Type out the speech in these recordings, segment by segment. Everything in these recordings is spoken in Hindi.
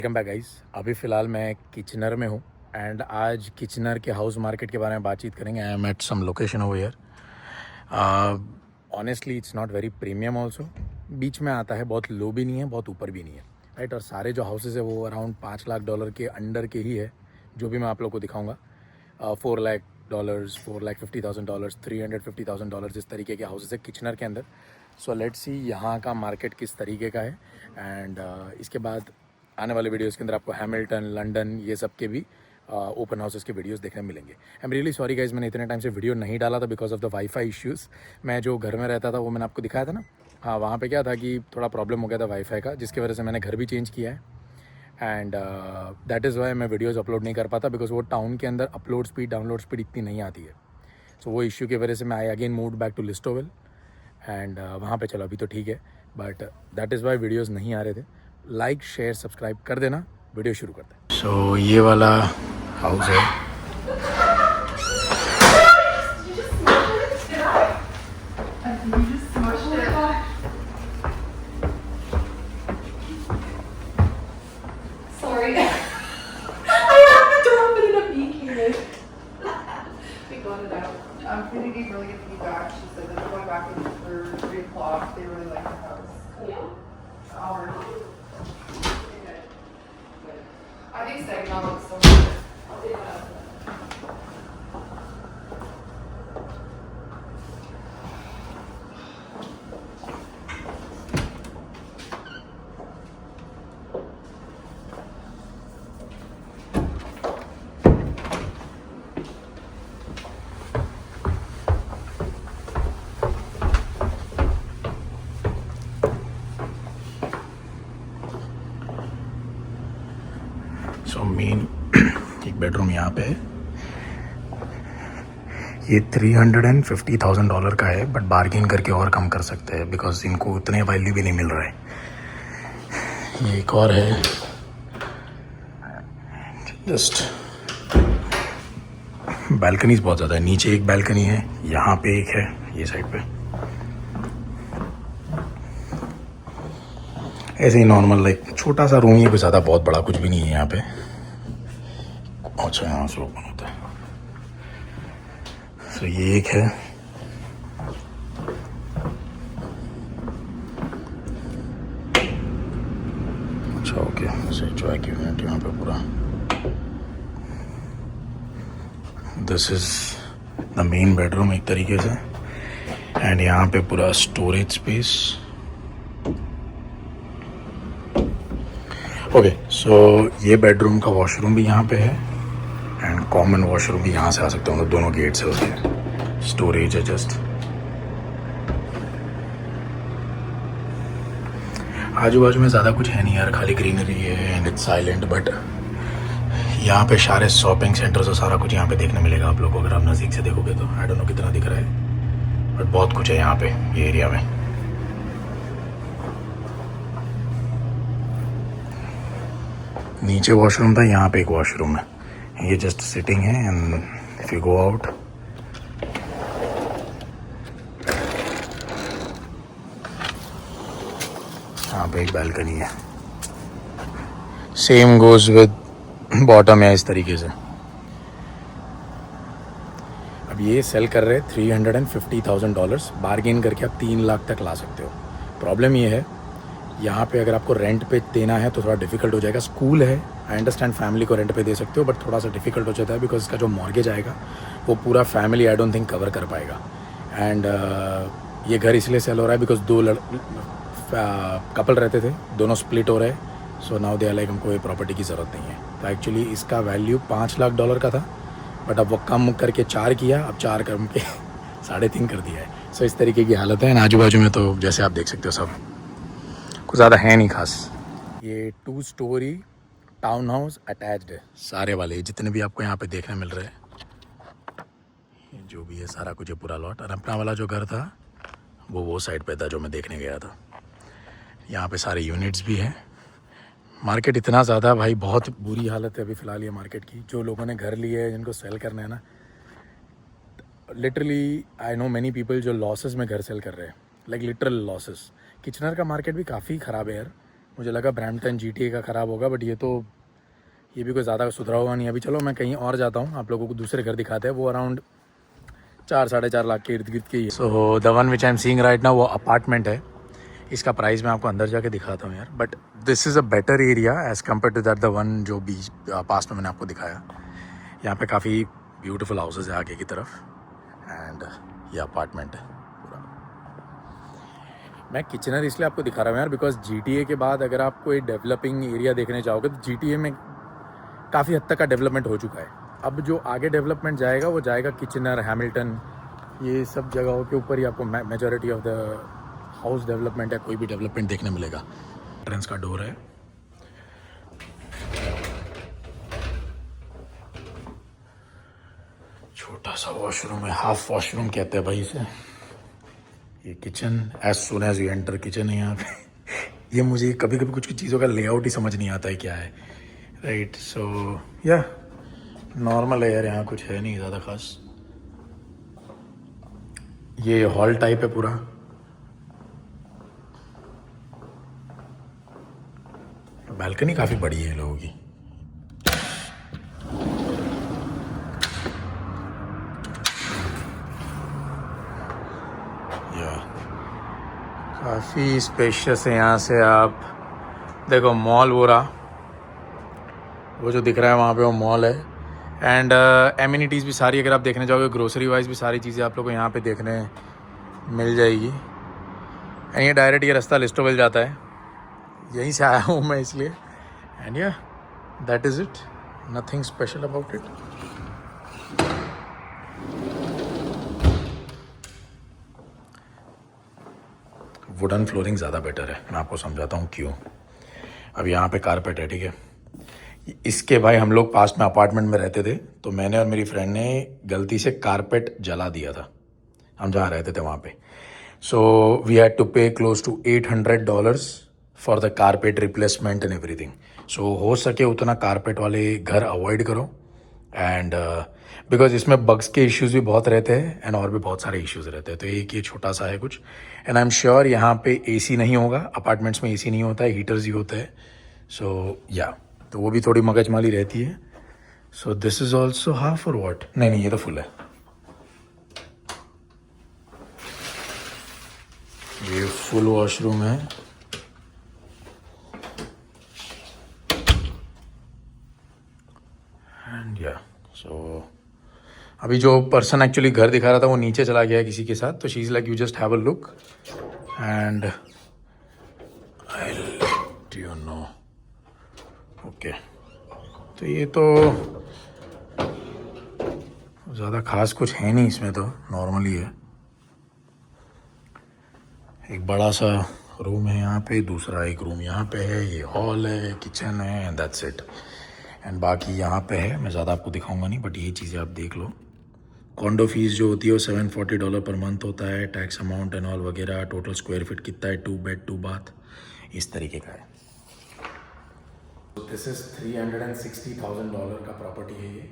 Welcome back guys. अभी फ़िलहाल मैं किचनर में हूँ एंड आज किचनर के हाउस मार्केट के बारे में बातचीत करेंगे। I am at some location over here. Honestly it's not very premium also. बीच में आता है, बहुत लो भी नहीं है, बहुत ऊपर भी नहीं है, राइट। और सारे जो हाउसेज है वो अराउंड $5 लाख के अंडर के ही है, जो भी मैं आप लोग को दिखाऊँगा। $4 लाख, $4,50,000, $350,000 इस तरीके के हाउसेज है किचनर के अंदर। सो लेट्स सी यहाँ का मार्केट किस तरीके का है एंड इसके बाद आने वाले वीडियोस के अंदर आपको हैमिल्टन, लंदन, ये सब के भी ओपन हाउसेस के वीडियोस देखने मिलेंगे। I am really sorry guys, मैंने इतने टाइम से वीडियो नहीं डाला था because of the wifi issues. मैं जो घर में रहता था वो मैंने आपको दिखाया था ना। हाँ, वहाँ पे क्या था कि थोड़ा प्रॉब्लम हो गया था वाईफाई का, जिसकी वजह से मैंने घर भी चेंज किया है एंड दैट इज़ वाई मैं वीडियोज़ अपलोड नहीं कर पाता बिकॉज वो टाउन के अंदर अपलोड स्पीड, डाउनलोड स्पीड इतनी नहीं आती है। सो वो इश्यू की वजह से मैं I again move back to Listowel and वहाँ पे चलो अभी तो ठीक है, but that is why videos नहीं आ रहे थे। लाइक, शेयर, सब्सक्राइब कर देना। वीडियो शुरू करते हैं। सो ये वाला हाउस है। Sorry. I happened to open it up. You came. We got it out. Pretty gave really good feedback. She said that they're going back in for 3 o'clock. They really like the house. Yeah. Hour. I think Saginaw looks so good. I'll take that. So main एक बेडरूम यहाँ पे है। ये $350,000 का है, बट बार्गेन करके और कम कर सकते हैं बिकॉज इनको उतने वैल्यू भी नहीं मिल रहा है। ये एक और है, जस्ट बालकनीज बहुत ज़्यादा है। नीचे एक बालकनी है, यहाँ पे एक है, ये साइड पे। ऐसे ही नॉर्मल लाइक छोटा सा रूम ही है, कोई ज़्यादा बहुत बड़ा कुछ भी नहीं है यहाँ पे। अच्छा, यहाँ से ओपन होता है। सो ये एक है। अच्छा, ओके, सही जो है यूनिट यहाँ पे पूरा। This is the main bedroom एक तरीके से एंड यहाँ पे पूरा स्टोरेज स्पेस। ओके, सो ये बेडरूम का वॉशरूम भी यहाँ पे है एंड कॉमन वॉशरूम भी यहाँ से आ सकते हो, दोनों गेट से होते हैं। स्टोरेज है जस्ट। आजू बाजू में ज़्यादा कुछ है नहीं यार, खाली ग्रीनरी है एंड इट्स साइलेंट। बट यहाँ पे सारे शॉपिंग सेंटर्स और सारा कुछ यहाँ पे देखने मिलेगा आप लोगों को, अगर आप नज़दीक से देखोगे तो। आई डोंट नो कितना दिख रहा है, बट बहुत कुछ है यहाँ पे ये एरिया में। नीचे वॉशरूम था, यहाँ पे एक वॉशरूम है। ये जस्ट सिटिंग है and if you go out, यहाँ पे एक बालकनी है। सेम गोज विद बॉटम है इस तरीके से। अब ये सेल कर रहे हैं $350,000, बार्गेन करके आप 3 लाख तक ला सकते हो। प्रॉब्लम ये है यहाँ पे अगर आपको रेंट पे देना है तो थोड़ा डिफिकल्ट हो जाएगा। स्कूल है, आई अंडरस्टैंड फैमिली को रेंट पे दे सकते हो, बट थोड़ा सा डिफिकल्ट हो जाता है बिकॉज इसका जो मॉर्गेज आएगा वो पूरा family I don't think cover कर पाएगा। एंड ये घर इसलिए सेल हो रहा है बिकॉज 2 कपल रहते थे, दोनों स्प्लिट हो रहे हैं। So now they are like हमको ये प्रॉपर्टी की ज़रूरत नहीं है। तो एक्चुअली इसका वैल्यू $5 लाख का था, बट अब वो कम करके 4 किया, अब 4 कम के 3.5 कर दिया है। सो इस तरीके की हालत है। आजू बाजू में तो जैसे आप देख सकते हो सब कुछ ज़्यादा है नहीं खास। ये 2 स्टोरी टाउन हाउस अटैच्ड है, सारे वाले जितने भी आपको यहाँ पे देखने मिल रहे हैं। ये जो भी है सारा कुछ है, पूरा लॉट। और अपना वाला जो घर था वो साइड पे था जो मैं देखने गया था। यहाँ पे सारे यूनिट्स भी हैं। मार्केट इतना ज़्यादा भाई, बहुत बुरी हालत है अभी फ़िलहाल ये मार्केट की। जो लोगों ने घर लिए है, जिनको सेल करना है ना, literally I know many people जो लॉसेस में घर सेल कर रहे हैं, लाइक लिटरल लॉसेस। किचनर का मार्केट भी काफ़ी ख़राब है यार। मुझे लगा ब्रैम्पटन GTA का ख़राब होगा, बट ये भी कोई ज़्यादा सुधरा हुआ नहीं। अभी चलो मैं कहीं और जाता हूँ, आप लोगों को दूसरे घर दिखाते हैं। वो अराउंड 4-4.5 लाख के इर्द गिर्द के ही है। So the one which I am seeing right now वो अपार्टमेंट है। इसका प्राइस मैं आपको अंदर जाके दिखाता हूँ यार, but this is a better area as compare to that the one जो बीच पास में मैंने आपको दिखाया। यहाँ पे काफ़ी ब्यूटीफुल हाउसेज है आगे की तरफ, एंड ये अपार्टमेंट है पूरा। मैं किचनर इसलिए आपको दिखा रहा हूँ यार, बिकॉज GTA के बाद अगर आप कोई डेवलपिंग एरिया देखने जाओगे तो GTA में काफ़ी हद तक का डेवलपमेंट हो चुका है। अब जो आगे डेवलपमेंट जाएगा वो जाएगा किचनर, हैमिल्टन, ये सब जगहों के ऊपर ही आपको majority of the house development है, कोई भी डेवलपमेंट देखने मिलेगा। एंट्रेंस का डोर है, छोटा सा वॉशरूम है, हाफ वॉशरूम कहते हैं भाई इसे। ये kitchen, as soon as you enter kitchen है यहाँ पे। ये मुझे कभी कभी कुछ चीज़ों का लेआउट ही समझ नहीं आता है क्या है, राइट। सो या नॉर्मल है यार, यहाँ कुछ है नहीं ज़्यादा खास। ये हॉल टाइप है पूरा। बालकनी काफ़ी बड़ी है लोगों की। या काफ़ी स्पेशियस है। यहाँ से आप देखो मॉल, वो रहा, वो जो दिख रहा है वहाँ पे वो मॉल है। एंड एमिनिटीज़ भी सारी अगर आप देखने जाओगे, ग्रोसरी वाइज भी सारी चीज़ें आप लोग को यहाँ पे देखने मिल जाएगी। एंड ये डायरेक्ट ये रास्ता लिस्टोवेल जाता है, यहीं से आया हूँ मैं इसलिए। एंड या that is it, nothing special about it. Wooden flooring ज़्यादा बेटर है, मैं आपको समझाता हूँ क्यों। अब यहाँ पे कारपेट है, ठीक है। इसके भाई हम लोग पास में अपार्टमेंट में रहते थे, तो मैंने और मेरी फ्रेंड ने गलती से कारपेट जला दिया था, हम जहाँ रहते थे वहाँ पे। So we had to pay close to $800 for the carpet replacement and everything. So हो सके उतना कारपेट वाले घर अवॉइड करो, एंड बिकॉज इसमें बग्स के इश्यूज़ भी बहुत रहते हैं एंड और भी बहुत सारे इश्यूज़ रहते हैं। तो एक ये छोटा सा है कुछ, एंड आई एम श्योर यहाँ पे AC नहीं होगा, अपार्टमेंट्स में AC नहीं होता है, हीटर्स ही होते हैं। सो या तो वो भी थोड़ी मगजमारी रहती है। So this is also half और वॉट, नहीं ये तो फुल है। ये फुल वॉशरूम है। एंड या सो अभी जो पर्सन एक्चुअली घर दिखा रहा था वो नीचे चला गया है किसी के साथ, तो she is like you just have a look and I let you know. Okay, तो ये तो ज़्यादा खास कुछ है नहीं इसमें, तो नॉर्मली है। एक बड़ा सा रूम है यहाँ पे, दूसरा एक रूम यहाँ पे है, ये हॉल है, किचन है, एंड दैट्स इट। एंड बाकी यहाँ पे है, मैं ज़्यादा आपको दिखाऊंगा नहीं, बट ये चीज़ें आप देख लो। कॉन्डो फीस जो होती है वो $740 पर मंथ होता है, टैक्स अमाउंट एंड ऑल वगैरह। टोटल स्क्वायर फीट कितना है, 2 बेड 2 बाथ, इस तरीके का है। दिस इज़ $360,000 का प्रॉपर्टी है ये,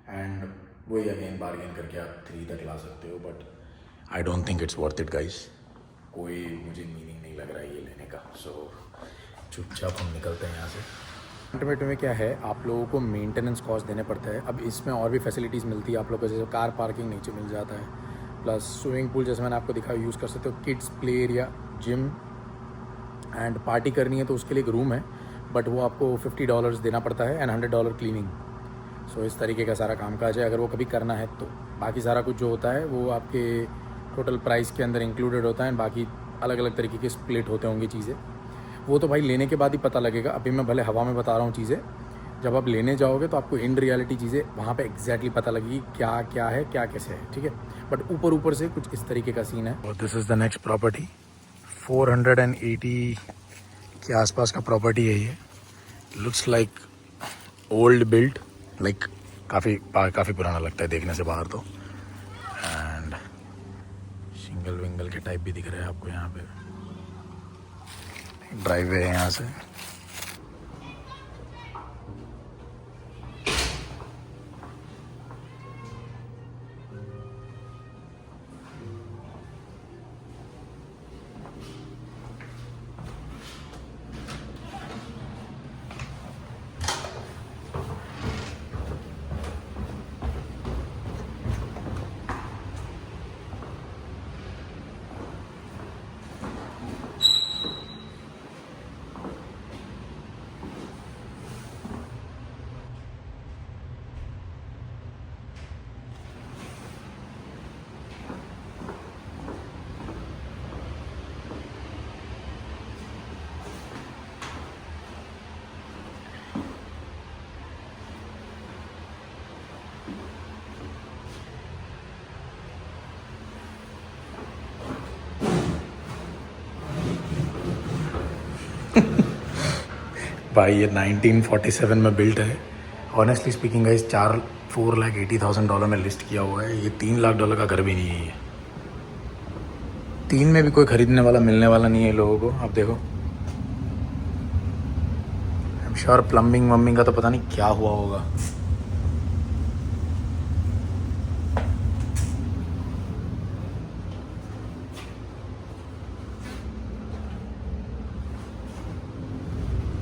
एंड वही अगेन बार्गेन करके आप 3 तक ला सकते हो, but I don't think it's worth it guys. कोई मुझे मीनिंग नहीं लग रहा है ये लेने का। सो चुपचाप हम निकलते हैं यहाँ से। अल्टीमेट में क्या है, आप लोगों को मेंटेनेंस कॉस्ट देने पड़ता है। अब इसमें और भी फैसिलिटीज़ मिलती है आप लोगों को, जैसे कार पार्किंग नीचे मिल जाता है, प्लस स्विमिंग पूल जैसे मैंने आपको दिखाया यूज़ कर सकते हो, kids play area, gym, and party करनी है तो उसके लिए एक रूम है, बट वो आपको $50 देना पड़ता है एंड $100 क्लीनिंग। सो इस तरीके का सारा कामकाज है अगर वो कभी करना है तो। बाकी सारा कुछ जो होता है वो आपके टोटल प्राइस के अंदर इंक्लूडेड होता है, एंड बाकी अलग अलग तरीके के स्प्लिट होते होंगे चीज़ें। वो तो भाई लेने के बाद ही पता लगेगा, अभी मैं भले हवा में बता रहा हूँ चीज़ें, जब आप लेने जाओगे तो आपको इन रियलिटी चीज़ें वहाँ पे एग्जैक्टली पता लगेगी क्या क्या है, क्या कैसे है, ठीक है। बट ऊपर ऊपर से कुछ इस तरीके का सीन है। और this is the next property, 480 के आसपास का प्रॉपर्टी है ये। Looks like old build, like काफ़ी पुराना लगता है देखने से बाहर तो। एंड सिंगल विंगल के टाइप भी दिख रहे हैं आपको यहाँ पे। ड्राइववे है यहाँ से। भाई ये 1947 में बिल्ट है। ऑनेस्टली स्पीकिंग गाइस, $4,80,000 में लिस्ट किया हुआ है। ये $3 लाख का घर भी नहीं है। ये 3 में भी कोई खरीदने वाला मिलने वाला नहीं है लोगों को। अब देखो, आई एम श्योर प्लम्बिंग वम्बिंग का तो पता नहीं क्या हुआ होगा।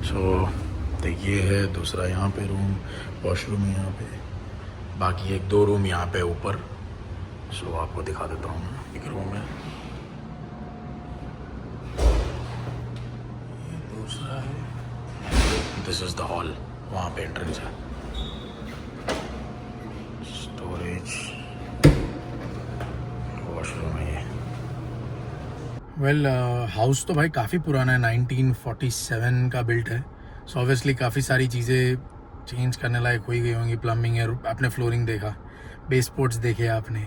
सो देखिए है दूसरा यहाँ पे रूम, वॉशरूम है यहाँ पे, बाकी 1-2 रूम यहाँ पे ऊपर। सो आपको दिखा देता हूँ। एक रूम है, ये दूसरा है, दिस इज द हॉल, वहाँ पे एंट्रेंस है। स्टोरेज, वॉशरूम है ये। वेल हाउस तो भाई काफ़ी पुराना है, 1947 का बिल्ट है। सो ऑब्वियसली काफ़ी सारी चीज़ें चेंज करने लायक हो ही गई होंगी। प्लम्बिंग है, आपने फ्लोरिंग देखा, बेस पोर्ट्स देखे आपने,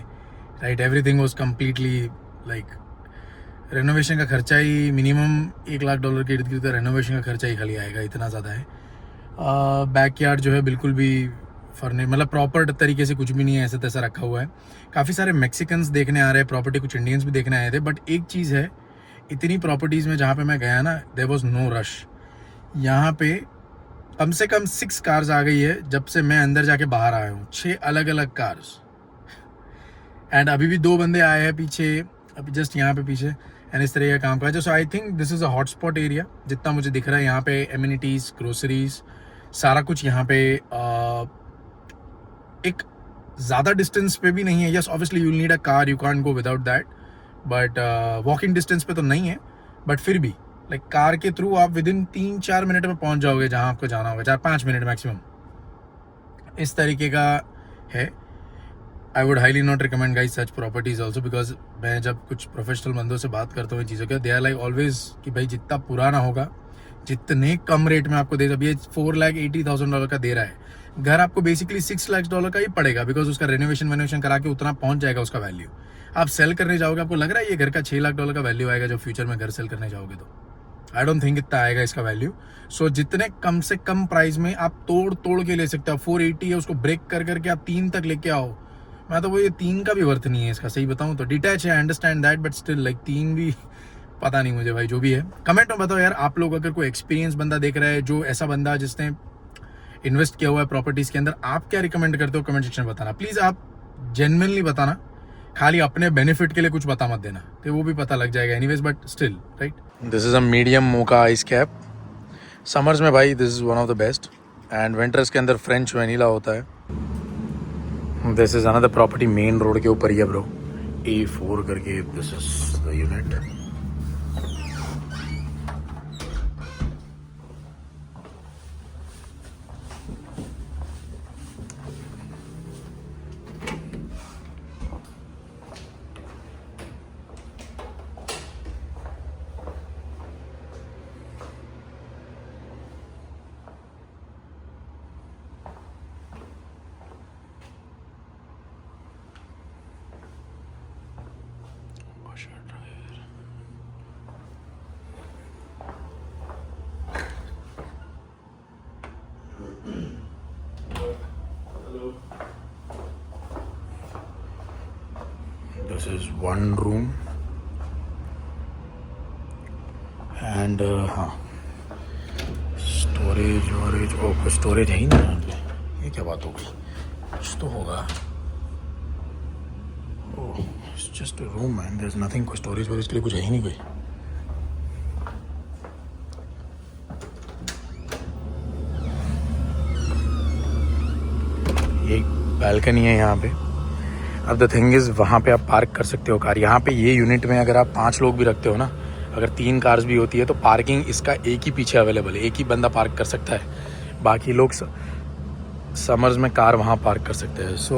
right. Everything was completely like, renovation का खर्चा ही मिनिमम $1 लाख के इर्द गिर्द का रेनोवेशन का खर्चा ही खाली आएगा, इतना ज़्यादा है। बैकयार्ड जो है बिल्कुल भी मतलब प्रॉपर तरीके से कुछ भी नहीं है, ऐसा तैसा रखा हुआ है। काफ़ी सारे मैक्सिकन्स देखने आ रहे हैं प्रॉपर्टी, कुछ इंडियंस भी देखने आए थे। बट एक चीज़ है, इतनी प्रॉपर्टीज़ में जहाँ पे मैं गया ना, देयर वाज नो रश। यहाँ पे कम से कम 6 कार्स आ गई है जब से मैं अंदर जाके बाहर आया हूँ, 6 अलग अलग कार्स। एंड अभी भी 2 बंदे आए हैं पीछे, अभी जस्ट यहाँ पे पीछे। एंड इस तरह का काम कर। So I think this is a hotspot area जितना मुझे दिख रहा है। यहाँ पे एमिनिटीज़, ग्रोसरीज, सारा कुछ यहाँ पे एक ज़्यादा डिस्टेंस पे भी नहीं है। Yes obviously you need a car, you can't go without that, but walking distance पे तो नहीं है। बट फिर भी लाइक कार के थ्रू आप विदिन 3-4 मिनट में पहुंच जाओगे जहां आपको जाना होगा, 4-5 मिनट मैक्सिमम। इस तरीके का है। I would highly not recommend guys such properties also, because मैं जब कुछ प्रोफेशनल बंदों से बात करता हूँ इन चीज़ों के, दे आर लाइक ऑलवेज कि भाई जितना पुराना होगा, जितने कम रेट में आपको दे। अब ये $4,80,000 का दे रहा है घर, आपको बेसिकली $6 लाख का ही पड़ेगा, बिकॉज उसका रेनोवेशन करा के उतना पहुंच जाएगा उसका वैल्यू। आप सेल करने जाओगे, आपको लग रहा है ये घर का $6 लाख का वैल्यू आएगा जब फ्यूचर में घर सेल करने जाओगे तो? आई डोंट थिंक इतना आएगा इसका वैल्यू। सो जितने कम से कम प्राइस में आप तोड़ के ले सकते हो। 480 है, उसको ब्रेक करके आप 3 तक लेके आओ। मैं तो वो ये 3 का भी वर्थ नहीं है इसका, सही बताऊं तो। डिटैच है, understand that, but still like 3 भी पता नहीं मुझे भाई। जो भी है कमेंट में बताओ यार, आप लोग अगर कोई एक्सपीरियंस बंदा देख रहा है, जो ऐसा बंदा जिसने इन्वेस्ट किया हुआ है प्रॉपर्टीज के अंदर, आप क्या रिकमेंड करते हो कमेंट सेक्शन में बताना प्लीज। आप जेन्युइनली बताना, खाली अपने बेनिफिट के लिए कुछ बता मत देना, तो वो भी पता लग जाएगा anyways, but still right. This is a medium mocha ice cap. Summers में भाई this is one of the best, and winters के अंदर फ्रेंच वनीला होता है। This is another property, main road के ऊपर ही है ब्रो, A4 करके। This is the unit. This is one room and हाँ स्टोरेज कुछ स्टोरेज है ही नहीं यहाँ पे। ये क्या बात होगी, कुछ तो होगा। Oh it's just a room and there is nothing. कोई स्टोरेज वोरेज के लिए कुछ है ही नहीं कोई। एक बालकनी है यहाँ पे। अब द थिंग इज़, वहाँ पे आप पार्क कर सकते हो कार। यहाँ पे ये यूनिट में अगर आप 5 लोग भी रखते हो ना, अगर 3 कार्स भी होती है तो पार्किंग इसका एक ही पीछे अवेलेबल है, एक ही बंदा पार्क कर सकता है। बाकी लोग समर्स में कार वहाँ पार्क कर सकते हैं। सो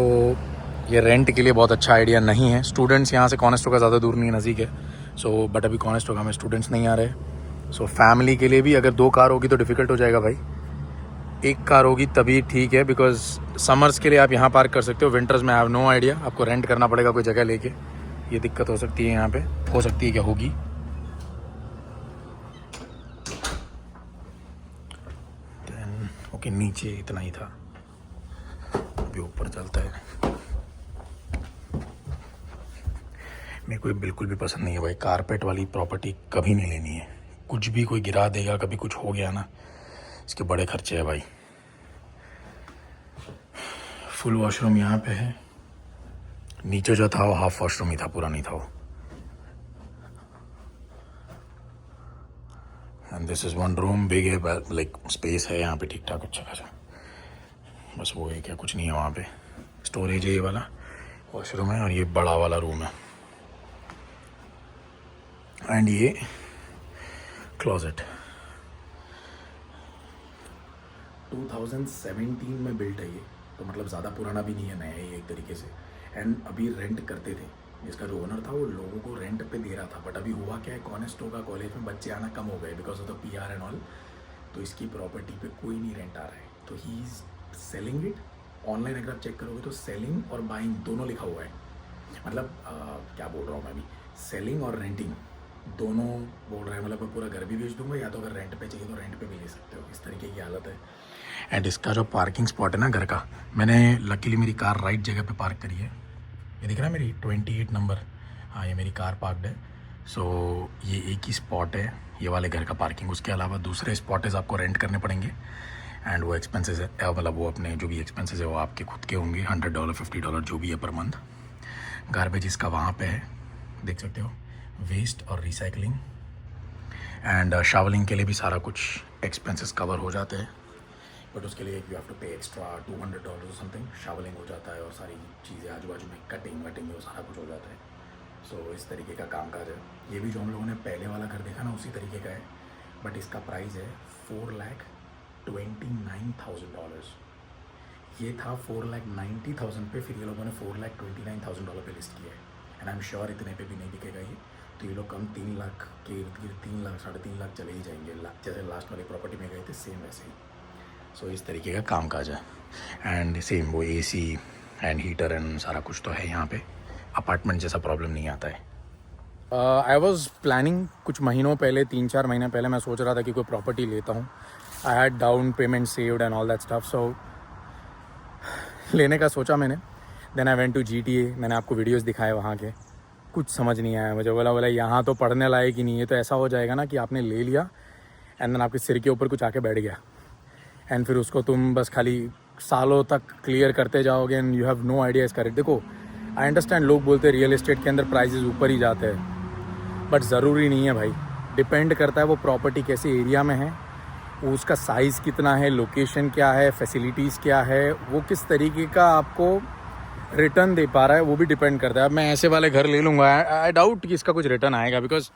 ये रेंट के लिए बहुत अच्छा आइडिया नहीं है। स्टूडेंट्स यहाँ से कॉनेस्टो का ज़्यादा दूर नहीं है, नज़दीक है। सो बट अभी कॉनेस्टो का में स्टूडेंट्स नहीं आ रहे। सो फैमिली के लिए भी अगर 2 कार होगी तो डिफ़िकल्ट हो जाएगा भाई। 1 कार होगी तभी ठीक है, बिकॉज समर्स के लिए आप यहाँ पार्क कर सकते हो। विंटर्स में आई हैव नो आइडिया, आपको रेंट करना पड़ेगा कोई जगह लेके। ये दिक्कत हो सकती है यहाँ पे, हो सकती है क्या होगी। नीचे इतना ही था, अभी ऊपर चलता है। मेरे को ये बिल्कुल भी पसंद नहीं है भाई, कारपेट वाली प्रॉपर्टी कभी नहीं लेनी है। कुछ भी कोई गिरा देगा, कभी कुछ हो गया ना, इसके बड़े खर्चे हैं भाई। फुल वॉशरूम यहाँ पे है, नीचे जो था वो हाफ वॉशरूम ही था, पूरा नहीं था वो। And this is one room, big है, लाइक स्पेस है यहाँ पे ठीक ठाक अच्छा खासा। बस वो है क्या, कुछ नहीं है वहाँ पे। स्टोरेज है ये वाला, वॉशरूम है, और ये बड़ा वाला रूम है। एंड ये क्लोजेट 2017 में बिल्ट है ये, तो मतलब ज़्यादा पुराना भी नहीं है, नया है एक तरीके से। एंड अभी रेंट करते थे, जिसका जो ओनर था वो लोगों को रेंट पे दे रहा था। बट अभी हुआ क्या है, कॉनेस्टो कॉलेज में बच्चे आना कम हो गए because of the PR and all, तो इसकी प्रॉपर्टी पे कोई नहीं रेंट आ रहा है, तो he is selling it. Online अगर आप चेक करोगे तो सेलिंग और बाइंग दोनों लिखा हुआ है। मतलब क्या बोल रहा हूँ मैं अभी, सेलिंग और रेंटिंग दोनों बोल रहे हैं। मतलब मैं पूरा घर भी बेच दूंगा, या तो अगर रेंट पे चाहिए तो रेंट पे भी ले सकते हो, इस तरीके की हालत है। एंड इसका जो पार्किंग स्पॉट है ना घर का, मैंने लकीली मेरी कार राइट जगह पे पार्क करी है। ये दिख रहा है मेरी 28 नंबर, हाँ ये मेरी कार पार्कड है। सो ये एक ही स्पॉट है ये वाले घर का पार्किंग, उसके अलावा दूसरे स्पॉटेज आपको रेंट करने पड़ेंगे। एंड वो एक्सपेंसेस है, मतलब वो अपने जो भी एक्सपेंसेस है वो आपके खुद के होंगे, $100 $50 जो भी है पर मंथ। गार्बेज इसका वहाँ पे है, देख सकते हो, वेस्ट और रिसाइकलिंग। एंड शावलिंग के लिए भी सारा कुछ एक्सपेंसेस कवर हो जाते हैं, बट उसके लिए यू हैव टू पे एक्स्ट्रा $200 समथिंग। शावलिंग हो जाता है और सारी चीज़ें आजू बाजू में कटिंग वटिंग वो सारा कुछ हो जाता है। सो इस तरीके का कामकाज है। ये भी जो हम लोगों ने पहले वाला घर देखा ना उसी तरीके का है, बट इसका प्राइस है $4,29,000। ये था $4,90,000 पे, फिर ये लोगों ने $4,29,000 पे लिस्ट किया है। एंड आई एम श्योर इतने पे भी नहीं बिकेगा ये, तो ये लोग कम 3 लाख के इर्द गिर्द 3 लाख 3.5 लाख चले ही जाएंगे, जैसे लास्ट वाली प्रॉपर्टी में गए थे सेम वैसे ही। सो इस तरीके का कामकाज है। एंड सेम वो AC एंड हीटर एंड सारा कुछ तो है यहाँ पे, अपार्टमेंट जैसा प्रॉब्लम नहीं आता है। आई वॉज प्लानिंग कुछ महीनों पहले, 3-4 महीने पहले मैं सोच रहा था कि कोई प्रॉपर्टी लेता हूँ। I had down payment saved and all that stuff, so लेने का सोचा मैंने। Then I went to GTA, मैंने आपको वीडियोस दिखाए वहाँ के, कुछ समझ नहीं आया मुझे। बोला यहाँ तो पढ़ने लायक ही नहीं है। तो ऐसा हो जाएगा ना कि आपने ले लिया एंड देन आपके सिर के ऊपर कुछ आके बैठ गया, एंड फिर उसको तुम बस खाली सालों तक क्लियर करते जाओगे and you have no idea इसका रेट। देखो आई अंडरस्टैंड, लोग बोलते हैं रियल एस्टेट के अंदर प्राइजेस ऊपर ही जाते हैं, बट ज़रूरी नहीं है भाई। डिपेंड करता है वो प्रॉपर्टी कैसे एरिया में है, उसका साइज़ कितना है, लोकेशन क्या है, फैसिलिटीज़ क्या है, वो किस तरीके का आपको रिटर्न दे पा रहा है, वो भी डिपेंड करता है। अब मैं ऐसे वाले घर ले लूँगा, आई डाउट कि इसका कुछ रिटर्न आएगा, बिकॉज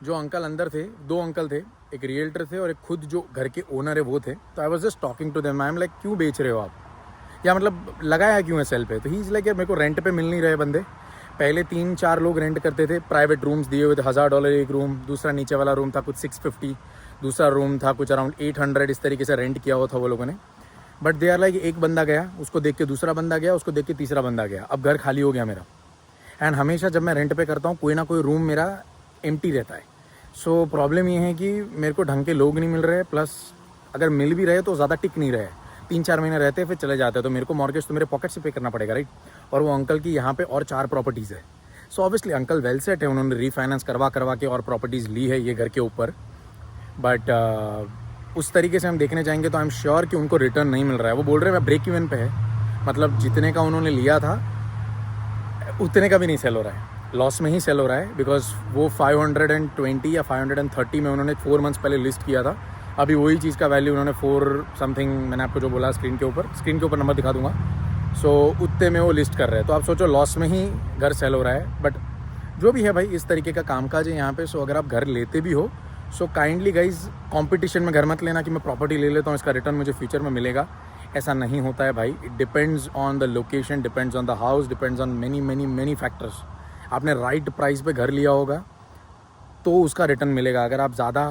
जो अंकल अंदर थे, 2 अंकल थे, एक रियल्टर थे और एक खुद जो घर के ओनर है वो थे। तो I was just talking to them, I am like क्यों बेच रहे हो आप, या मतलब लगाया क्यों है सेल पे। तो ही इज़ लाइक यार मेरे को रेंट पे मिल नहीं रहे बंदे। पहले 3-4 लोग रेंट करते थे, प्राइवेट रूम्स दिए हुए थे, $1000 एक रूम, दूसरा नीचे वाला रूम था कुछ 650, दूसरा रूम था कुछ अराउंड 800, इस तरीके से रेंट किया हुआ था वो लोगों ने। बट दे आर लाइक, एक बंदा गया, उसको देख के दूसरा बंदा गया, उसको देख के तीसरा बंदा गया, अब घर खाली हो गया मेरा। एंड हमेशा जब मैं रेंट पे करता हूँ कोई ना कोई रूम मेरा एम्प्टी रहता है। सो प्रॉब्लम ये है कि मेरे को ढंग के लोग नहीं मिल रहे, प्लस अगर मिल भी रहे तो ज़्यादा टिक नहीं रहे, 3-4 महीने रहते फिर चले जाते हैं। तो मेरे को मॉर्गेज तो मेरे पॉकेट से पे करना पड़ेगा, राइट। और वो अंकल की यहाँ पे और 4 प्रॉपर्टीज़ है। So obviously uncle well set है, उन्होंने रीफाइनेंस करवा के और प्रॉपर्टीज़ ली है ये घर के ऊपर। बट उस तरीके से हम देखने जाएंगे तो आई एम श्योर कि उनको रिटर्न नहीं मिल रहा है। वो बोल रहे हैं मैं ब्रेक इवन पे है, मतलब जितने का उन्होंने लिया था उतने का भी नहीं सेल हो रहा है, लॉस में ही सेल हो रहा है। बिकॉज वो 520 या 530 में उन्होंने 4 मंथ्स पहले लिस्ट किया था। अभी वही चीज़ का वैल्यू उन्होंने 4 समथिंग, मैंने आपको जो बोला स्क्रीन के ऊपर नंबर दिखा दूंगा। सो उतने में वो लिस्ट कर रहे हैं। तो आप सोचो लॉस में ही घर सेल हो रहा है। बट जो भी है भाई, इस तरीके का कामकाज है यहाँ पे। सो अगर आप घर लेते भी हो, सो काइंडली गाइज कंपटीशन में घर मत लेना कि मैं प्रॉपर्टी ले लेता हूँ इसका रिटर्न मुझे फ्यूचर में मिलेगा। ऐसा नहीं होता है भाई। It depends on the location, depends on the house, depends on many factors. आपने राइट प्राइस पे घर लिया होगा तो उसका रिटर्न मिलेगा। अगर आप ज़्यादा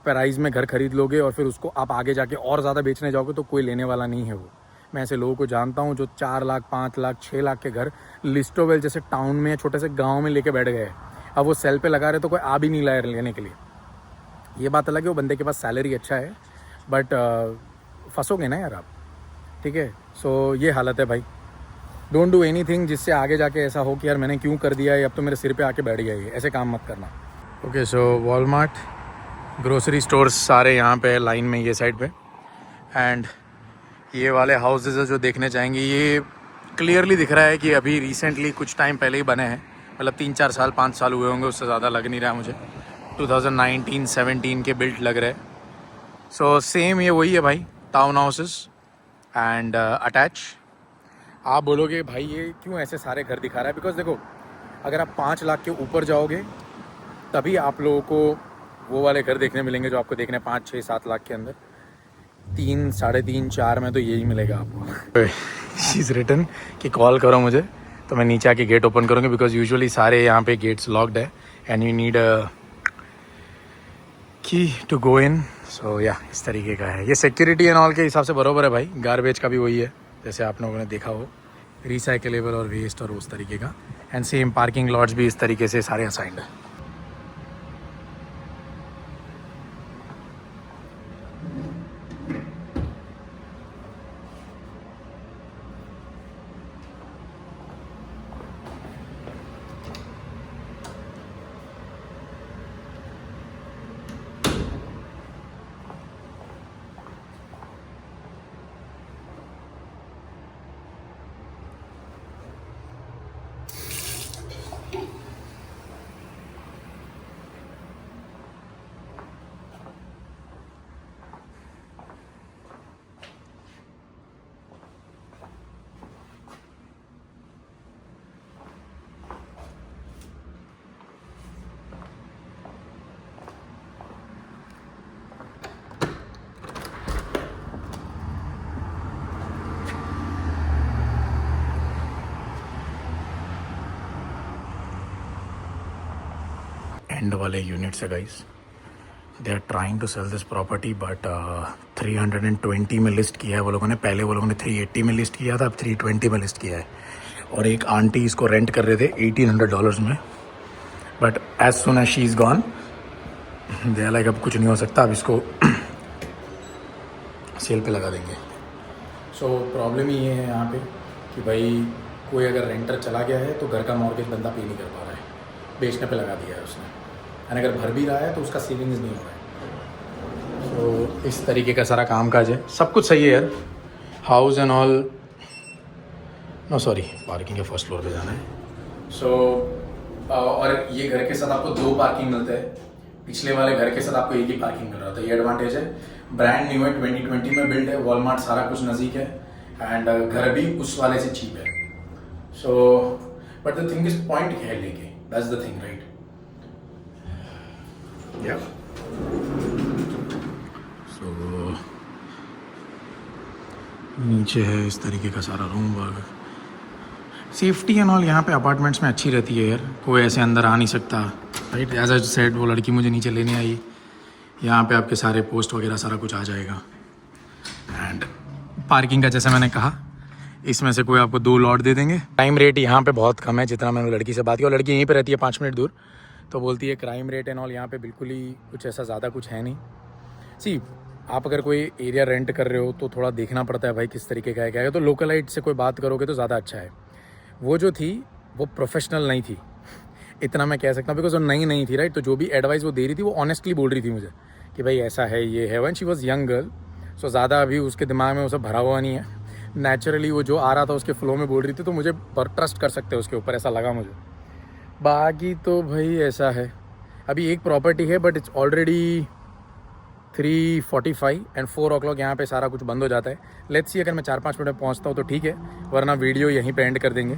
प्राइस में घर खरीद लोगे और फिर उसको आप आगे जाके और ज़्यादा बेचने जाओगे तो कोई लेने वाला नहीं है वो। मैं ऐसे लोगों को जानता हूँ जो 4 लाख 5 लाख 6 लाख के घर लिस्टोवेल जैसे टाउन में छोटे से गाँव में लेके बैठ गए। अब वो सेल पे लगा रहे तो कोई आ भी नहीं लाया लेने के लिए। ये बात अलग है, वो बंदे के पास सैलरी अच्छा है, बट फंसोगे ना यार आप, ठीक है। सो ये हालत है भाई। डोंट डू एनीथिंग जिससे आगे जाके ऐसा हो कि यार मैंने क्यों कर दिया है, अब तो मेरे सिर पे आके बैठ गया ये, ऐसे काम मत करना। ओके, सो वॉलमार्ट, ग्रोसरी स्टोर्स सारे यहाँ पे लाइन में ये साइड पे। एंड ये वाले हाउसेज है जो देखने चाहेंगे, ये क्लियरली दिख रहा है कि अभी रिसेंटली कुछ टाइम पहले ही बने हैं, मतलब 3-4 साल 5 साल हुए होंगे, उससे ज़्यादा लग नहीं रहा है मुझे। 2019-17 के बिल्ट लग रहे हैं। सो सेम ये वही है भाई, टाउन हाउसेस एंड अटैच। आप बोलोगे भाई ये क्यों ऐसे सारे घर दिखा रहा है, बिकॉज देखो अगर आप 5 लाख के ऊपर जाओगे तभी आप लोगों को वो वाले घर देखने मिलेंगे जो आपको देखने 5, 6, 7 लाख के अंदर। 3, 3.5, 4 में तो यही मिलेगा आपको। शी इज़ रिटन कि कॉल करो मुझे, तो मैं नीचे आके गेट ओपन करूँगी, बिकॉज यूजुअली सारे यहाँ पे गेट्स लॉक्ड है एंड यू नीड अ की टू गो इन। सो या इस तरीके का है ये। सिक्योरिटी एंड ऑल के हिसाब से बरोबर है भाई। गार्बेज का भी वही है जैसे आप लोगों ने देखा हो, रिसाइकलेबल और वेस्ट और उस तरीके का। एंड सेम पार्किंग लॉट्स भी इस तरीके से सारे असाइंड है। एंड वाले यूनिट्स है guys, they are trying to sell this property but 320 में लिस्ट किया है वो लोगों ने। पहले वो लोगों ने 380 में लिस्ट किया था, अब 320 में लिस्ट किया है। और एक आंटी इसको रेंट कर रहे थे $1,800 में, but as soon as she is gone they are like अब कुछ नहीं हो सकता, अब इसको सेल पे लगा देंगे। सो प्रॉब्लम ही ये है यहाँ पे कि भाई कोई अगर रेंटर चला गया है तो घर का मॉर्गेज बंदा पे नहीं कर पा रहा है, बेचने पे लगा दिया है उसने। एंड अगर भर भी रहा है तो उसका सेविंग्स नहीं हो रहा है। तो इस तरीके का सारा काम काज है। सब कुछ सही है यार, house and all. No sorry, parking के फर्स्ट फ्लोर पे जाना है। सो और ये घर के साथ आपको 2 पार्किंग मिलते हैं। पिछले वाले घर के साथ आपको एक ही पार्किंग मिल रहा था, ये एडवांटेज है। ब्रांड न्यू है, 2020 में बिल्ड है। वॉलमार्ट सारा कुछ नज़दीक है एंड घर भी उस वाले से चीप है। So but the thing is point है लेके, दैट्स द थिंग राइट। या सो नीचे है इस तरीके का सारा room work. Safety and all यहाँ पे अपार्टमेंट्स में अच्छी रहती है यार, कोई ऐसे अंदर आ नहीं सकता राइट। एज अ सेड वो लड़की मुझे नीचे लेने आई, यहाँ पे आपके सारे पोस्ट वगैरह सारा कुछ आ जाएगा। एंड पार्किंग का जैसे मैंने कहा, इसमें से कोई आपको 2 लॉट दे देंगे। क्राइम रेट यहाँ पे बहुत कम है, जितना मैंने लड़की से बात की, और लड़की यहीं पे रहती है 5 मिनट दूर, तो बोलती है क्राइम रेट एंड ऑल यहाँ पे बिल्कुल ही कुछ ऐसा ज़्यादा कुछ है नहीं। सी आप अगर कोई एरिया रेंट कर रहे हो तो थोड़ा देखना पड़ता है भाई किस तरीके का है क्या है। तो लोकलाइट से कोई बात करोगे तो ज़्यादा अच्छा है। वो जो थी वो प्रोफेशनल नहीं थी, इतना मैं कह सकता हूँ, बिकॉज वो नई नहीं थी राइट। तो जो भी एडवाइस वो दे रही थी वो ऑनेस्टली बोल रही थी मुझे कि भाई ऐसा है, ये है। When she was young girl, so ज़्यादा अभी उसके दिमाग में वो सब भरा हुआ नहीं है। नेचुरली वो जो आ रहा था उसके फ्लो में बोल रही थी, तो मुझे ट्रस्ट कर सकते हैं उसके ऊपर, ऐसा लगा मुझे। बाकी तो भाई ऐसा है, अभी एक प्रॉपर्टी है but it's already 3:45 and 4 o'clock यहाँ पे सारा कुछ बंद हो जाता है। लेट्स सी, अगर मैं 4-5 मिनट में पहुँचता हूँ तो ठीक है, वरना वीडियो यहीं पे एंड कर देंगे।